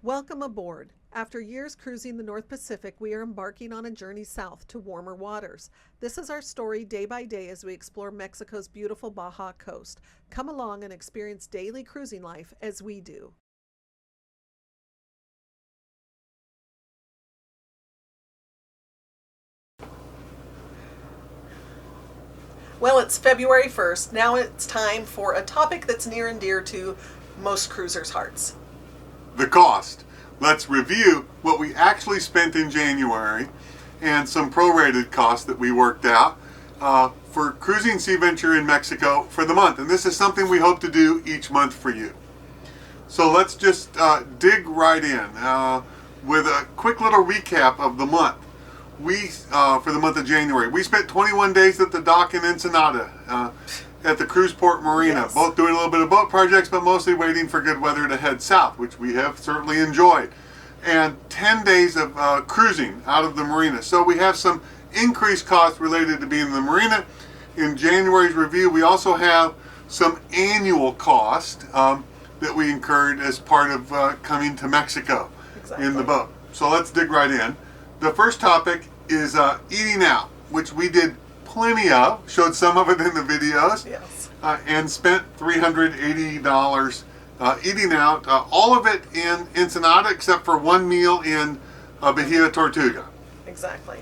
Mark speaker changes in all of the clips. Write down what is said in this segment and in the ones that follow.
Speaker 1: Welcome aboard. After years cruising the North Pacific, we are embarking on a journey south to warmer waters. This is our story day by day as we explore Mexico's beautiful Baja coast. Come along and experience daily cruising life as we do. Well, it's February 1st. Now it's time for a topic that's near and dear to most cruisers' hearts.
Speaker 2: The cost. Let's review what we actually spent in January and some prorated costs that we worked out for Cruising Sea Venture in Mexico for the month. And this is something we hope to do each month for you. So let's just dig right in with a quick little recap of the month. For the month of January, we spent 21 days at the dock in Ensenada at the Cruise Port Marina,
Speaker 1: Yes.
Speaker 2: both doing a little bit of boat projects, but mostly waiting for good weather to head south, which we have certainly enjoyed. And 10 days of cruising out of the marina. So we have some increased costs related to being in the marina. In January's review, we also have some annual cost that we incurred as part of coming to Mexico in the boat. So let's dig right in. The first topic is eating out, which we did plenty of, showed some of it in the videos,
Speaker 1: Yes.
Speaker 2: and spent $380 eating out, all of it in Ensenada except for one meal in Bahia Tortuga.
Speaker 1: Exactly.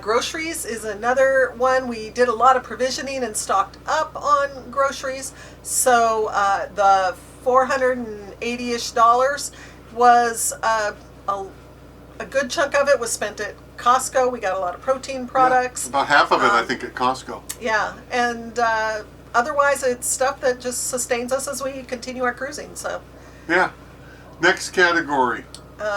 Speaker 1: Groceries is another one. We did a lot of provisioning and stocked up on groceries. So the $480-ish was a good chunk of it was spent at Costco. We got a lot of protein products.
Speaker 2: Yeah, about half of it, I think, at Costco.
Speaker 1: Yeah, and otherwise it's stuff that just sustains us as we continue our cruising. So
Speaker 2: Yeah. Next category.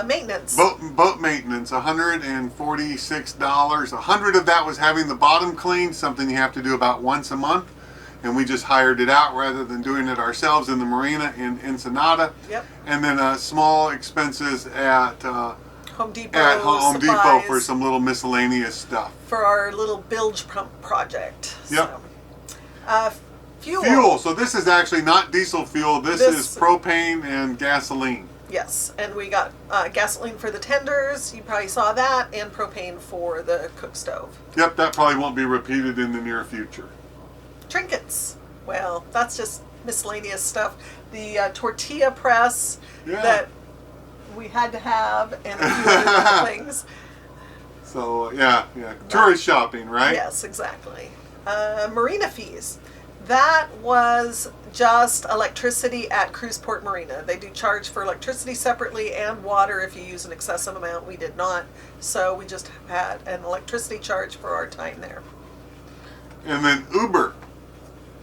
Speaker 1: maintenance.
Speaker 2: Boat maintenance, $146. 100 of that was having the bottom cleaned, something you have to do about once a month. And we just hired it out rather than doing it ourselves in the marina in Ensenada.
Speaker 1: Yep.
Speaker 2: And then small expenses at
Speaker 1: Home Depot.
Speaker 2: Depot
Speaker 1: supplies
Speaker 2: for some little miscellaneous stuff.
Speaker 1: for our little bilge pump project.
Speaker 2: Yep.
Speaker 1: So, fuel.
Speaker 2: Fuel. So this is actually not diesel fuel. This is propane and gasoline.
Speaker 1: Yes, and we got gasoline for the tenders. You probably saw that, and propane for the cook stove.
Speaker 2: Yep, that probably won't be repeated in the near future.
Speaker 1: Trinkets. Well, that's just miscellaneous stuff. The tortilla press
Speaker 2: Yeah.
Speaker 1: that we had to have, and a few other things.
Speaker 2: So yeah. Tourist shopping, right?
Speaker 1: Yes, exactly. Marina fees. That was just electricity at Cruise Port Marina. They do charge for electricity separately and water if you use an excessive amount. We did not. So we just had an electricity charge for our time there.
Speaker 2: And then Uber.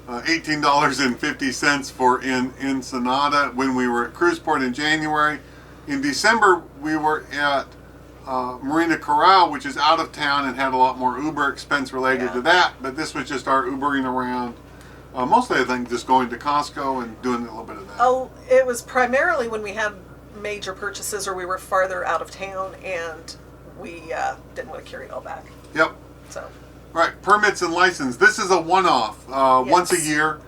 Speaker 2: $18.50 for in Ensenada when we were at Cruise Port in January. In December, we were at Marina Corral, which is out of town and had a lot more Uber expense related to that. But this was just our Ubering around. Mostly, I think, just going to Costco and doing a little bit of that.
Speaker 1: Oh, it was primarily when we had major purchases or we were farther out of town and we didn't want to carry it all back.
Speaker 2: Yep.
Speaker 1: So.
Speaker 2: Right, permits and license. This is a one-off, once a year.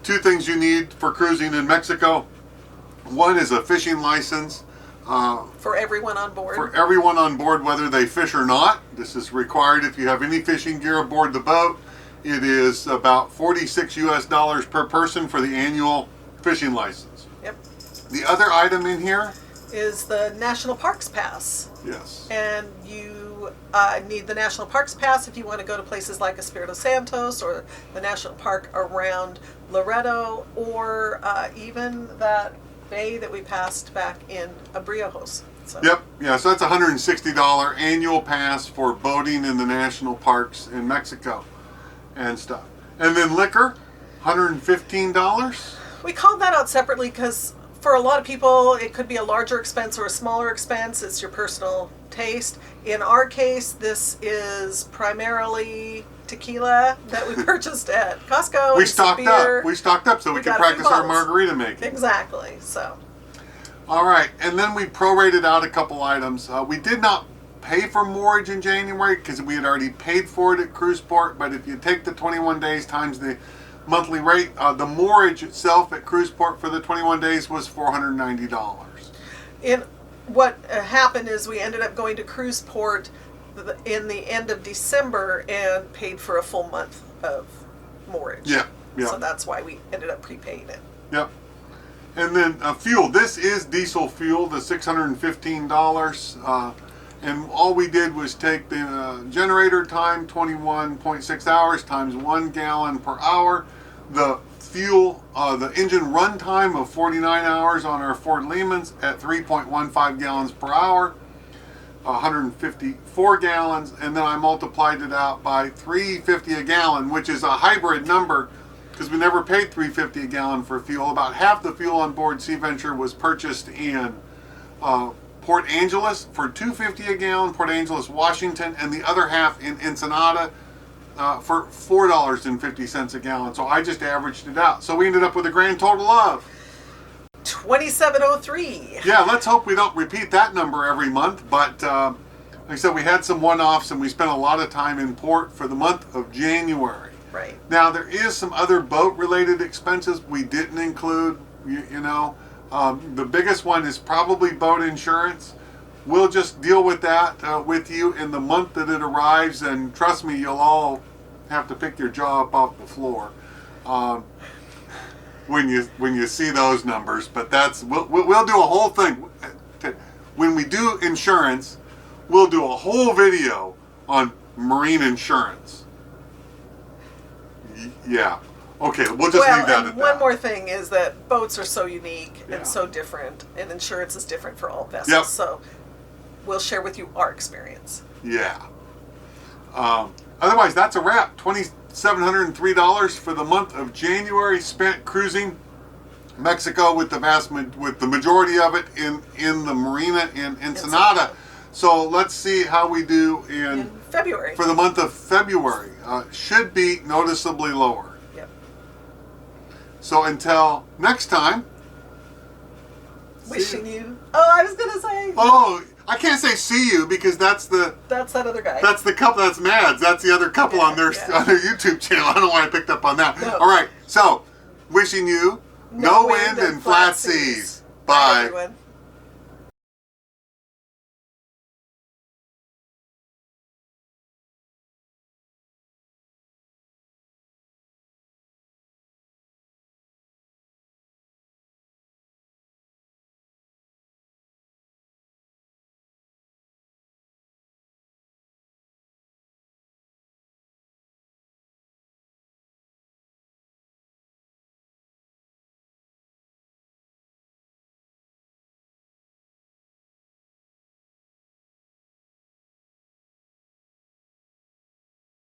Speaker 2: Two things you need for cruising in Mexico. One is a fishing license.
Speaker 1: For everyone on board.
Speaker 2: For everyone on board, whether they fish or not. This is required if you have any fishing gear aboard the boat. It is about $46 per person for the annual fishing license.
Speaker 1: Yep.
Speaker 2: The other item in here
Speaker 1: is the National Parks Pass.
Speaker 2: Yes.
Speaker 1: And you need the National Parks Pass if you want to go to places like Espiritu Santos or the National Park around Loreto or even that bay that we passed back in Abriojos. So.
Speaker 2: Yep. Yeah, so that's a $160 annual pass for boating in the national parks in Mexico and stuff. And then liquor, $115.
Speaker 1: We called that out separately because for a lot of people, it could be a larger expense or a smaller expense. It's your personal taste. In our case, this is primarily tequila that we purchased at Costco.
Speaker 2: We stocked up so we could practice our margarita making.
Speaker 1: Exactly. So.
Speaker 2: All right, and then we prorated out a couple items. We did not pay for moorage in January because we had already paid for it at Cruise Port. But if you take the 21 days times the monthly rate, the moorage itself at Cruise Port for the 21 days was $490.
Speaker 1: in what happened is we ended up going to Cruiseport in the end of December and paid for a full month of moorage.
Speaker 2: Yeah, yeah.
Speaker 1: So that's why we ended up prepaying it.
Speaker 2: Yep. And then fuel. This is diesel fuel, the $615. And all we did was take the generator time, 21.6 hours times 1 gallon per hour. The fuel, the engine run time of 49 hours on our Ford Lehmans at 3.15 gallons per hour, 154 gallons, and then I multiplied it out by 350 a gallon, which is a hybrid number because we never paid 350 a gallon for fuel. About half the fuel on board Sea Venture was purchased in Port Angeles for $2.50 a gallon, Port Angeles, Washington, and the other half in Ensenada for $4.50 a gallon. So I just averaged it out. So we ended up with a grand total of
Speaker 1: $27.03.
Speaker 2: Yeah, let's hope we don't repeat that number every month. But like I said, we had some one-offs and we spent a lot of time in port for the month of January.
Speaker 1: Right.
Speaker 2: Now, there is some other boat-related expenses we didn't include, you know. The biggest one is probably boat insurance. We'll just deal with that with you in the month that it arrives, and trust me, you'll all have to pick your jaw up off the floor when you see those numbers. But that's we'll do a whole thing when we do insurance. We'll do a whole video on marine insurance. Yeah. Okay, we'll just leave that at that.
Speaker 1: One more thing is that boats are so unique
Speaker 2: Yeah.
Speaker 1: and so different, and insurance is different for all vessels.
Speaker 2: Yep.
Speaker 1: So we'll share with you our experience.
Speaker 2: Yeah. Otherwise, that's a wrap. $2,703 for the month of January spent cruising Mexico with the majority of it in the marina in Ensenada. So let's see how we do in
Speaker 1: February.
Speaker 2: For the month of February. Should be noticeably lower.
Speaker 1: Yep.
Speaker 2: So until next time.
Speaker 1: Wishing you. Oh, I was gonna say.
Speaker 2: Oh, I can't say see you because that's that
Speaker 1: other guy.
Speaker 2: That's the couple. That's Mads. That's the other couple on their YouTube channel. I don't know why I picked up on that.
Speaker 1: No.
Speaker 2: All right. So wishing you no wind and flat seas. Bye.
Speaker 1: Everyone.